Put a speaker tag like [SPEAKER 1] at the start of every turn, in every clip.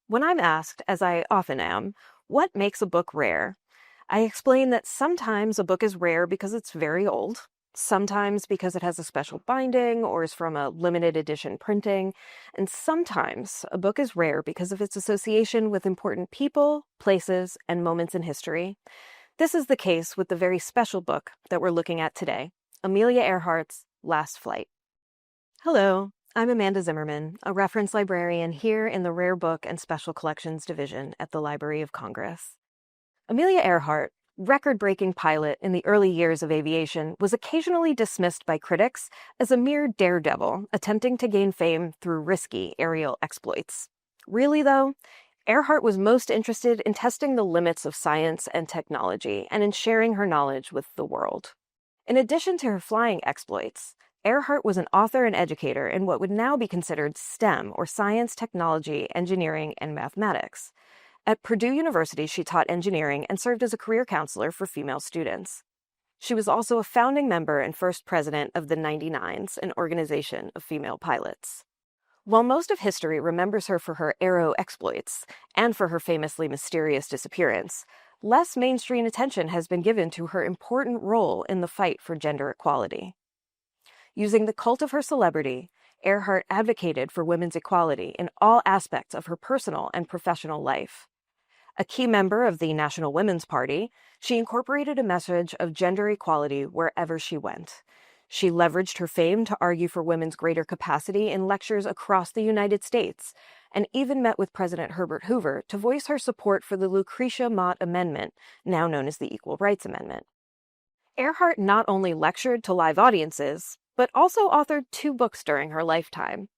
[SPEAKER 1] When I'm asked, as I often am, what makes a book rare, I explain that sometimes a book is rare because it's very old, sometimes because it has a special binding or is from a limited edition printing, and sometimes a book is rare because of its association with important people, places, and moments in history. This is the case with the very special book that we're looking at today, Amelia Earhart's Last Flight. Hello, I'm Amanda Zimmerman, a reference librarian here in the Rare Book and Special Collections Division at the Library of Congress. Amelia Earhart, record-breaking pilot in the early years of aviation, was occasionally dismissed by critics as a mere daredevil attempting to gain fame through risky aerial exploits. Really, though, Earhart was most interested in testing the limits of science and technology and in sharing her knowledge with the world. In addition to her flying exploits, Earhart was an author and educator in what would now be considered STEM, or science, technology, engineering, and mathematics. At Purdue University, she taught engineering and served as a career counselor for female students. She was also a founding member and first president of the 99s, an organization of female pilots. While most of history remembers her for her aero exploits and for her famously mysterious disappearance, less mainstream attention has been given to her important role in the fight for gender equality. Using the cult of her celebrity, Earhart advocated for women's equality in all aspects of her personal and professional life. A key member of the National Women's Party, she incorporated a message of gender equality wherever she went. She leveraged her fame to argue for women's greater capacity in lectures across the United States, and even met with President Herbert Hoover to voice her support for the Lucretia Mott Amendment, now known as the Equal Rights Amendment. Earhart not only lectured to live audiences, but also authored 2 books during her lifetime.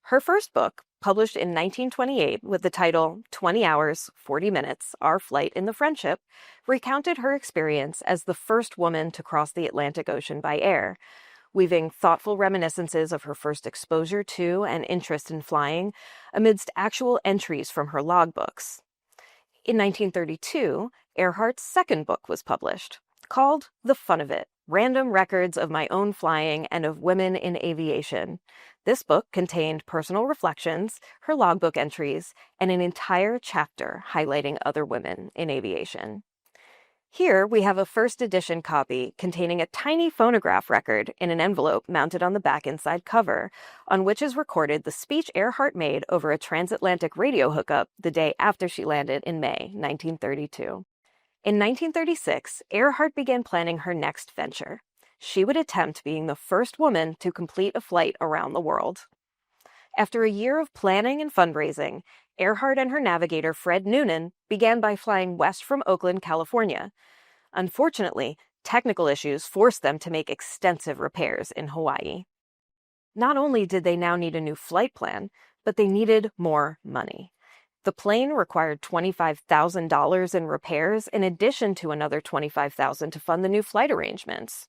[SPEAKER 1] Her first book, published in 1928 with the title 20 Hours, 40 Minutes, Our Flight in the Friendship, recounted her experience as the first woman to cross the Atlantic Ocean by air, weaving thoughtful reminiscences of her first exposure to and interest in flying amidst actual entries from her logbooks. In 1932, Earhart's second book was published, called The Fun of It: Random Records of My Own Flying and of Women in Aviation. This book contained personal reflections, her logbook entries, and an entire chapter highlighting other women in aviation. Here we have a first edition copy containing a tiny phonograph record in an envelope mounted on the back inside cover, on which is recorded the speech Earhart made over a transatlantic radio hookup the day after she landed in May 1932. In 1936, Earhart began planning her next venture. She would attempt being the first woman to complete a flight around the world. After a year of planning and fundraising, Earhart and her navigator, Fred Noonan, began by flying west from Oakland, California. Unfortunately, technical issues forced them to make extensive repairs in Hawaii. Not only did they now need a new flight plan, but they needed more money. The plane required $25,000 in repairs, in addition to another $25,000 to fund the new flight arrangements.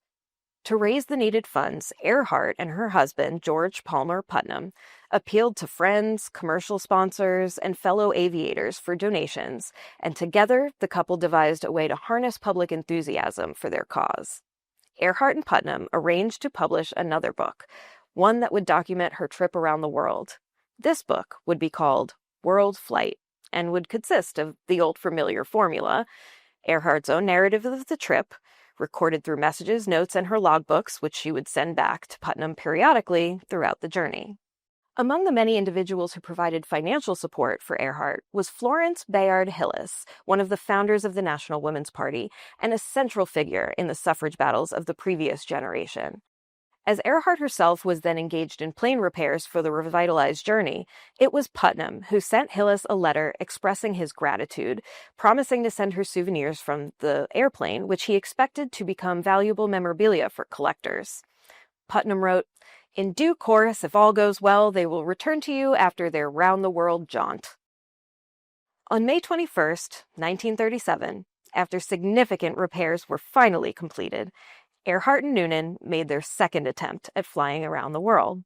[SPEAKER 1] To raise the needed funds, Earhart and her husband, George Palmer Putnam, appealed to friends, commercial sponsors, and fellow aviators for donations, and together the couple devised a way to harness public enthusiasm for their cause. Earhart and Putnam arranged to publish another book, one that would document her trip around the world. This book would be called World Flight, and would consist of the old familiar formula: Earhart's own narrative of the trip, recorded through messages, notes, and her logbooks, which she would send back to Putnam periodically throughout the journey. Among the many individuals who provided financial support for Earhart was Florence Bayard Hillis, one of the founders of the National Women's Party and a central figure in the suffrage battles of the previous generation. As Earhart herself was then engaged in plane repairs for the revitalized journey, it was Putnam who sent Hillis a letter expressing his gratitude, promising to send her souvenirs from the airplane, which he expected to become valuable memorabilia for collectors. Putnam wrote, "In due course, if all goes well, they will return to you after their round-the-world jaunt." On May 21st, 1937, after significant repairs were finally completed, Earhart and Noonan made their second attempt at flying around the world.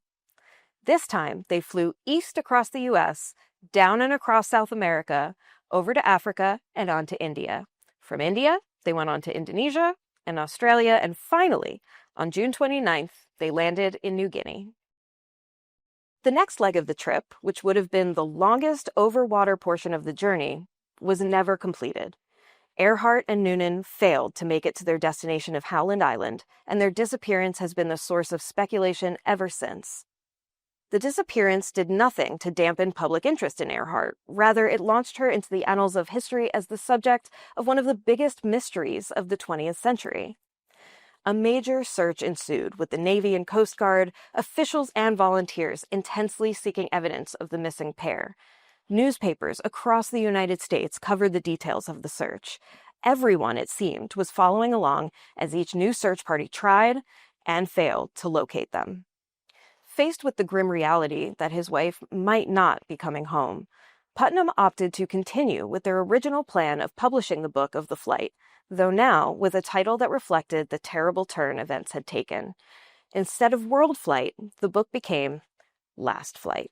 [SPEAKER 1] This time, they flew east across the U.S., down and across South America, over to Africa, and on to India. From India, they went on to Indonesia and Australia, and finally, on June 29th, they landed in New Guinea. The next leg of the trip, which would have been the longest over-water portion of the journey, was never completed. Earhart and Noonan failed to make it to their destination of Howland Island, and their disappearance has been the source of speculation ever since. The disappearance did nothing to dampen public interest in Earhart. Rather, it launched her into the annals of history as the subject of one of the biggest mysteries of the 20th century. A major search ensued, with the Navy and Coast Guard, officials and volunteers intensely seeking evidence of the missing pair. Newspapers across the United States covered the details of the search. Everyone, it seemed, was following along as each new search party tried and failed to locate them. Faced with the grim reality that his wife might not be coming home, Putnam opted to continue with their original plan of publishing the book of the flight, though now with a title that reflected the terrible turn events had taken. Instead of World Flight, the book became Last Flight.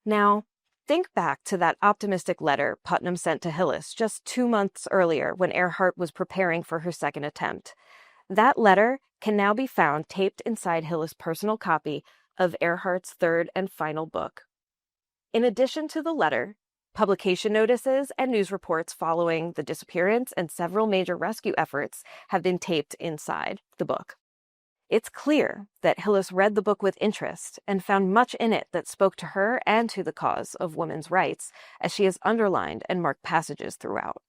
[SPEAKER 1] Now, think back to that optimistic letter Putnam sent to Hillis just 2 months earlier when Earhart was preparing for her second attempt. That letter can now be found taped inside Hillis' personal copy of Earhart's third and final book. In addition to the letter, publication notices and news reports following the disappearance and several major rescue efforts have been taped inside the book. It's clear that Hillis read the book with interest and found much in it that spoke to her and to the cause of women's rights, as she has underlined and marked passages throughout.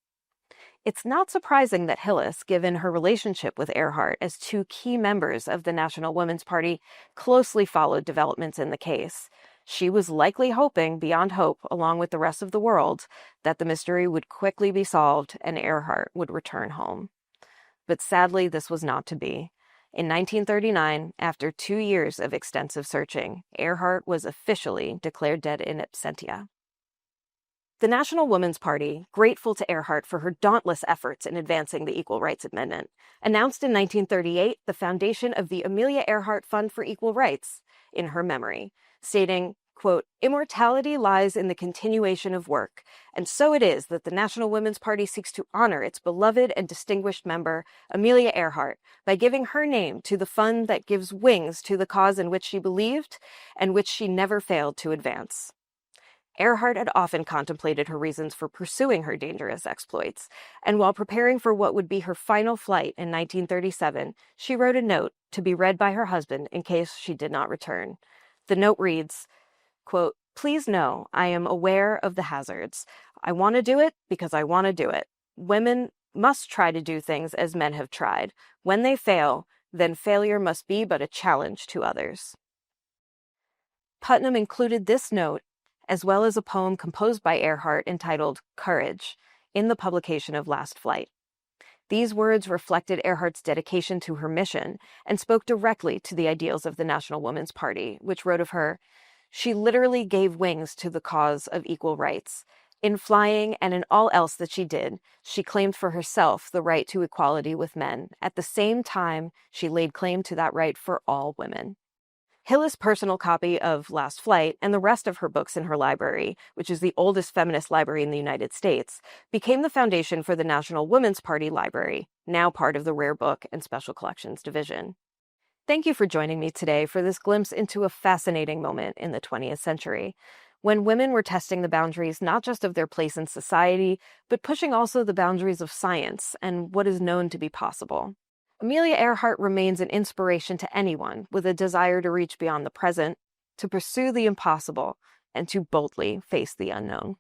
[SPEAKER 1] It's not surprising that Hillis, given her relationship with Earhart as two key members of the National Women's Party, closely followed developments in the case. She was likely hoping beyond hope, along with the rest of the world, that the mystery would quickly be solved and Earhart would return home. But sadly, this was not to be. In 1939, after 2 years of extensive searching, Earhart was officially declared dead in absentia. The National Women's Party, grateful to Earhart for her dauntless efforts in advancing the Equal Rights Amendment, announced in 1938 the foundation of the Amelia Earhart Fund for Equal Rights in her memory, stating, quote, "Immortality lies in the continuation of work, and so it is that the National Women's Party seeks to honor its beloved and distinguished member, Amelia Earhart, by giving her name to the fund that gives wings to the cause in which she believed and which she never failed to advance." Earhart had often contemplated her reasons for pursuing her dangerous exploits, and while preparing for what would be her final flight in 1937, she wrote a note to be read by her husband in case she did not return. The note reads, quote, "Please know I am aware of the hazards. I want to do it because I want to do it. Women must try to do things as men have tried. When they fail, then failure must be but a challenge to others." Putnam included this note, as well as a poem composed by Earhart entitled Courage, in the publication of Last Flight. These words reflected Earhart's dedication to her mission and spoke directly to the ideals of the National Women's Party, which wrote of her, "She literally gave wings to the cause of equal rights. In flying and in all else that she did, she claimed for herself the right to equality with men. At the same time, she laid claim to that right for all women." Hillis' personal copy of Last Flight and the rest of her books in her library, which is the oldest feminist library in the United States, became the foundation for the National Women's Party Library, now part of the Rare Book and Special Collections Division. Thank you for joining me today for this glimpse into a fascinating moment in the 20th century, when women were testing the boundaries not just of their place in society, but pushing also the boundaries of science and what is known to be possible. Amelia Earhart remains an inspiration to anyone with a desire to reach beyond the present, to pursue the impossible, and to boldly face the unknown.